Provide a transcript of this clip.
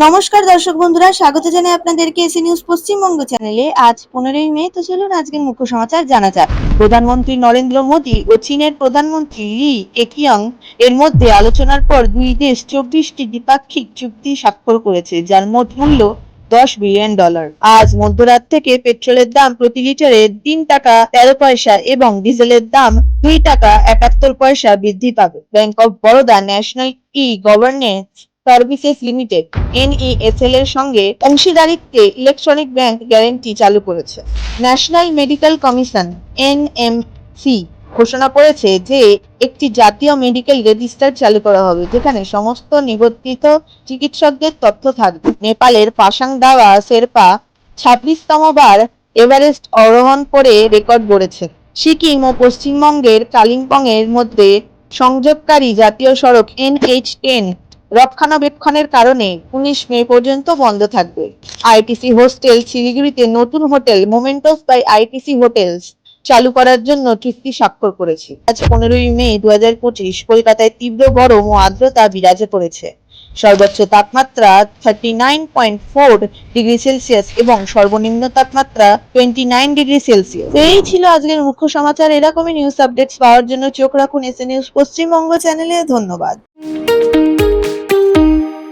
নমস্কার দর্শক বন্ধুরা, স্বাগত জানাই আপনাদেরকে এসি নিউজ পশ্চিমবঙ্গ চ্যানেলে। আজ 15ই মে। তো চলুন আজকের মুখ্য সমাচার জানা যাক। প্রধানমন্ত্রী নরেন্দ্র মোদী ও চীনের প্রধানমন্ত্রী লি কেকিয়াং এর মধ্যে আলোচনার পর দুই দেশ 24টি দ্বিপাক্ষিক চুক্তি স্বাক্ষর করেছে, যার মোট মূল্য $10 বিলিয়ন। আজ মধ্যরাত থেকে পেট্রোলের দাম প্রতি লিটারে 3 টাকা 13 পয়সা এবং ডিজেলের দাম 2 টাকা 71 পয়সা বৃদ্ধি পাবে। Bank of Baroda national governance services limited NESL এর সঙ্গে অংশীদারিত্বে ইলেকট্রনিক ব্যাংক গ্যারান্টি চালু করেছে। ন্যাশনাল মেডিকেল কমিশন NMC ঘোষণা করেছে যে একটি জাতীয় মেডিকেল রেজিস্টার চালু করা হবে, যেখানে সমস্ত নিবন্ধিত চিকিৎসকদের তথ্য থাকবে। নেপালের পাসাং দাওয়া শেরপা 26তম বার এভারেস্ট আরোহণ করে রেকর্ড গড়েছে। সিকিম ও পশ্চিমবঙ্গের কালিম্পং এর মধ্যে সংযোগকারী জাতীয় সড়ক NH10 রক্ষণাবেক্ষণের কারণে 19 মে পর্যন্ত বন্ধ থাকবে। আইটিসি হোস্টেল শিলিগুড়িতে নতুন হোটেল মোমেন্টোস বাই আইটিসি হোটেলস চালু করার জন্য চুক্তি স্বাক্ষর করেছে। আজ 15ই মে 2025 কলকাতায় তীব্র গরম ও আর্দ্রতা বিরাজ করেছে। সর্বোচ্চ তাপমাত্রা 39.4 ডিগ্রি সেলসিয়াস এবং সর্বনিম্ন তাপমাত্রা 29 ডিগ্রি সেলসিয়াস। এই ছিল আজকের মুখ্য সমাচার। এরকমই নিউজ আপডেটস পাওয়ার জন্য চোখ রাখুন এসএ নিউজ পশ্চিমবঙ্গ চ্যানেলে। ধন্যবাদ।